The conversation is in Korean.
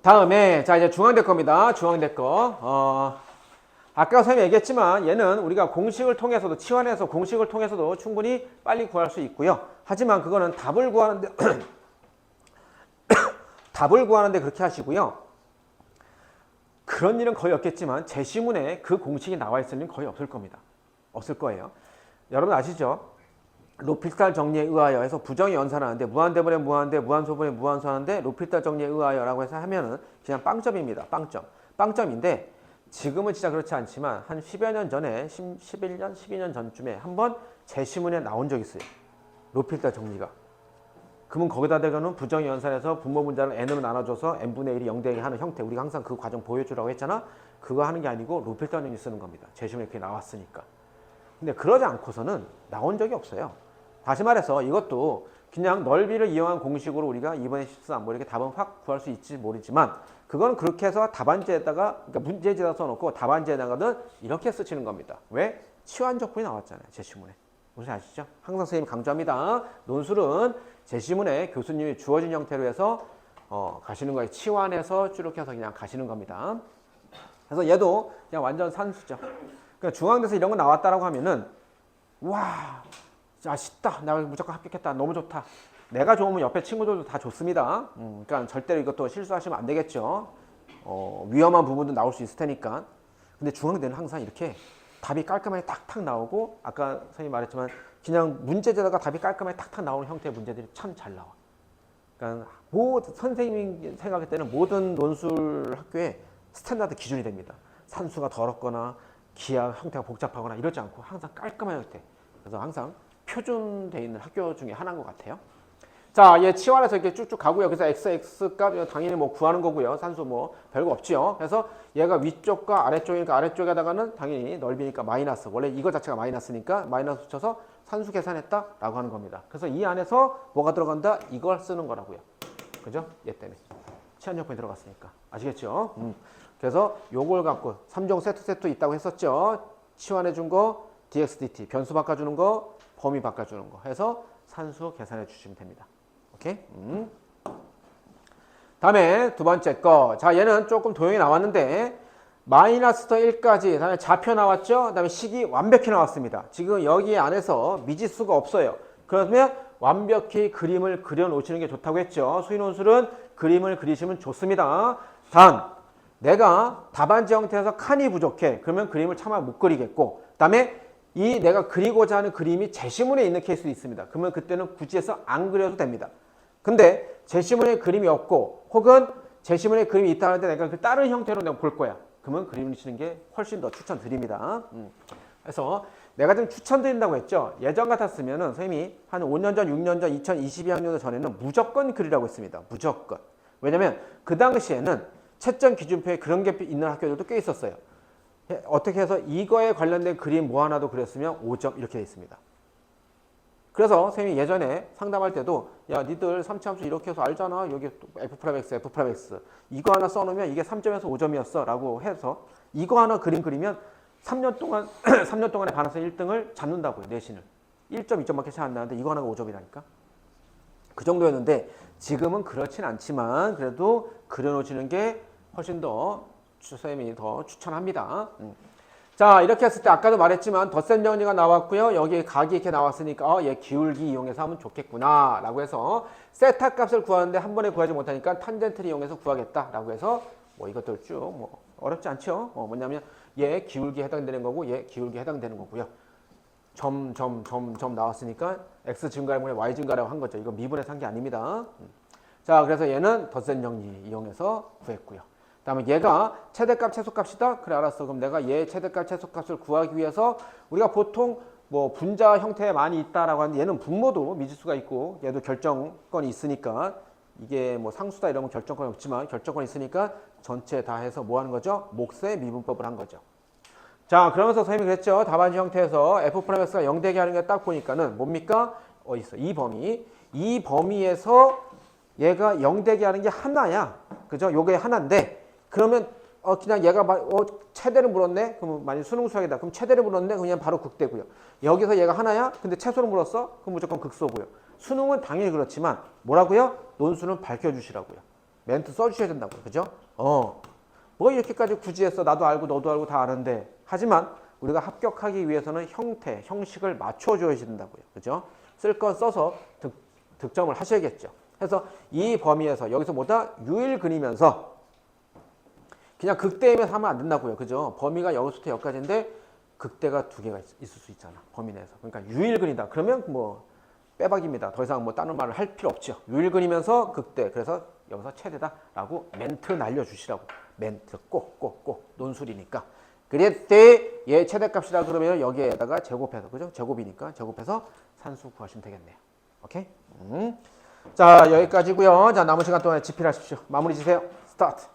다음에 자 이제 중앙대 겁니다. 중앙대 거. 아까 선생님이 얘기했지만 얘는 우리가 공식을 통해서도 치환해서 공식을 통해서도 충분히 빨리 구할 수 있고요. 하지만 그거는 답을 구하는데 답을 구하는데 그렇게 하시고요. 그런 일은 거의 없겠지만 제시문에 그 공식이 나와 있을 일은 거의 없을 겁니다. 없을 거예요. 여러분 아시죠? 로필탈 정리에 의하여 해서 부정이 연산하는데 무한대분의 무한대, 무한소분의 무한소하는데 로필탈 정리에 의하여라고 해서 하면은 그냥 빵점입니다. 빵점. 빵점인데 지금은 진짜 그렇지 않지만 한 10여 년 전에 11년, 12년 전쯤에 한번 제시문에 나온 적이 있어요. 로필탈 정리가. 그러면 거기다 대고는 부정이 연산해서 분모 분자를 n으로 나눠줘서 n분의 1이 0 되게 하는 형태. 우리가 항상 그 과정 보여주라고 했잖아. 그거 하는 게 아니고 로필탈 정리 쓰는 겁니다. 제시문에 그게 나왔으니까. 근데 그러지 않고서는 나온 적이 없어요. 다시 말해서 이것도 그냥 넓이를 이용한 공식으로 우리가 2번에 13 뭐 이렇게 답은 확 구할 수 있지 모르지만 그거는 그렇게 해서 답안지에다가 그러니까 문제지에다 써놓고 답안지에다가는 이렇게 쓰시는 겁니다. 왜? 치환적분이 나왔잖아요. 제시문에. 무슨 아시죠? 항상 선생님이 강조합니다. 논술은 제시문에 교수님이 주어진 형태로 해서 가시는 거예요. 치환해서 쭈룩해서 그냥 가시는 겁니다. 그래서 얘도 그냥 완전 산수죠. 그러니까 중앙대에서 이런 거 나왔다라고 하면은 와, 야 쉽다. 나 무조건 합격했다. 너무 좋다. 내가 좋으면 옆에 친구들도 다 좋습니다. 그러니까 절대로 이것도 실수하시면 안 되겠죠. 위험한 부분도 나올 수 있을 테니까. 근데 중앙대는 항상 이렇게 답이 깔끔하게 탁탁 나오고 아까 선생님이 말했지만 그냥 문제제다가 답이 깔끔하게 탁탁 나오는 형태의 문제들이 참 잘 나와. 그러니까 선생님이 생각할 때는 모든 논술 학교에 스탠다드 기준이 됩니다. 산수가 더럽거나 기하 형태가 복잡하거나 이러지 않고 항상 깔끔한 형태. 그래서 항상 표준되어 있는 학교 중에 하나인 것 같아요. 자, 얘 치환해서 이렇게 쭉쭉 가고요. 그래서 x 값 당연히 뭐 구하는 거고요. 산수 뭐 별거 없죠. 그래서 얘가 위쪽과 아래쪽이니까 아래쪽에다가는 당연히 넓이니까 마이너스. 원래 이거 자체가 마이너스니까 마이너스 붙여서 산수 계산했다라고 하는 겁니다. 그래서 이 안에서 뭐가 들어간다? 이걸 쓰는 거라고요. 그죠? 얘 때문에. 치환요건이 들어갔으니까. 아시겠죠? 그래서 요걸 갖고 3종 세트 있다고 했었죠. 치환해 준 거, dx, dt. 변수 바꿔주는 거, 범위 바꿔주는 거 해서 산수 계산해 주시면 됩니다. 오케이? 다음에 두 번째 거. 자, 얘는 조금 도형이 나왔는데 마이너스부터 1까지 다음에 좌표 나왔죠? 그 다음에 식이 완벽히 나왔습니다. 지금 여기 안에서 미지수가 없어요. 그러면 완벽히 그림을 그려놓으시는 게 좋다고 했죠. 수인원술은 그림을 그리시면 좋습니다. 단 내가 답안지 형태에서 칸이 부족해. 그러면 그림을 차마 못 그리겠고 그 다음에 이 내가 그리고자 하는 그림이 제시문에 있는 케이스도 있습니다. 그러면 그때는 굳이 해서 안 그려도 됩니다. 근데 제시문에 그림이 없고 혹은 제시문에 그림이 있다 하는데 내가 그 다른 형태로 내가 볼 거야. 그러면 그림을 치는 게 훨씬 더 추천드립니다. 그래서 내가 지금 추천드린다고 했죠. 예전 같았으면은 선생님이 한 5년 전, 6년 전, 2022학년 전에는 무조건 그리라고 했습니다. 무조건. 왜냐면 그 당시에는 채점 기준표에 그런 게 있는 학교들도 꽤 있었어요. 어떻게 해서 이거에 관련된 그림 뭐 하나도 그렸으면 5점 이렇게 돼 있습니다. 그래서 선생님이 예전에 상담할 때도 야 니들 삼치함수 이렇게 해서 알잖아. 여기 F'X, F'X 이거 하나 써놓으면 이게 3점에서 5점이었어 라고 해서 이거 하나 그리면 3년 동안 3년 동안에 반해서 1등을 잡는다고요. 내신을 1점, 2점밖에 차이 안 나는데 이거 하나가 5점이라니까. 그 정도였는데 지금은 그렇진 않지만 그래도 그려놓으시는 게 훨씬 더 선생님이 더 추천합니다. 자, 이렇게 했을 때 아까도 말했지만 덧셈 정리가 나왔고요. 여기 각이 이렇게 나왔으니까 얘 기울기 이용해서 하면 좋겠구나 라고 해서 세타 값을 구하는데 한 번에 구하지 못하니까 탄젠트를 이용해서 구하겠다 라고 해서 뭐 이것들 쭉 뭐 어렵지 않죠. 뭐냐면 얘 기울기에 해당되는 거고 얘 기울기에 해당되는 거고요. 점 나왔으니까 x 증가분의 y 증가라고 한 거죠. 이거 미분해서 한 게 아닙니다. 자, 그래서 얘는 덧셈 정리 이용해서 구했고요. 다음에 얘가 최대값 최소값이다. 그래 알았어. 그럼 내가 얘 최대값 최소값을 구하기 위해서 우리가 보통 뭐 분자 형태에 많이 있다라고 하는데 얘는 분모도 미지수가 있고 얘도 결정권이 있으니까 이게 뭐 상수다 이러면 결정권이 없지만 결정권이 있으니까 전체 다 해서 뭐 하는 거죠? 몫의 미분법을 한 거죠. 자, 그러면서 선생님이 그랬죠. 답안지 형태에서 F'X가 0 되게 하는 게 딱 보니까는 뭡니까? 있어. 이 범위. 이 범위에서 얘가 0 되게 하는 게 하나야. 그죠? 요게 하나인데 그러면 그냥 얘가 최대를 물었네? 그러면 만약 수능 수학이다. 그럼 최대를 물었네? 그냥 바로 극대고요. 여기서 얘가 하나야? 근데 최소를 물었어? 그럼 무조건 극소고요. 수능은 당연히 그렇지만 뭐라고요? 논술은 밝혀주시라고요. 멘트 써주셔야 된다고요. 그죠? 뭐 이렇게까지 굳이 했어. 나도 알고 너도 알고 다 아는데. 하지만 우리가 합격하기 위해서는 형태, 형식을 맞춰줘야 된다고요. 그죠? 쓸 건 써서 득점을 하셔야겠죠. 그래서 이 범위에서 여기서 뭐다? 유일 근이면서 그냥 극대이면서 하면 안 된다고요. 그죠? 범위가 여기서부터 여기까지인데 극대가 두 개가 있을 수 있잖아. 범위 내에서. 그러니까 유일근이다. 그러면 뭐 빼박입니다. 더 이상 뭐 다른 말을 할 필요 없죠. 유일근이면서 극대. 그래서 여기서 최대다라고 멘트 날려주시라고. 멘트 꼭 논술이니까. 그랬을 얘 최대값이라 그러면 여기에다가 제곱해서 그죠? 제곱이니까 제곱해서 산수 구하시면 되겠네요. 오케이? 자 여기까지고요. 자 남은 시간 동안에 집필하십시오. 마무리 지세요. 스타트.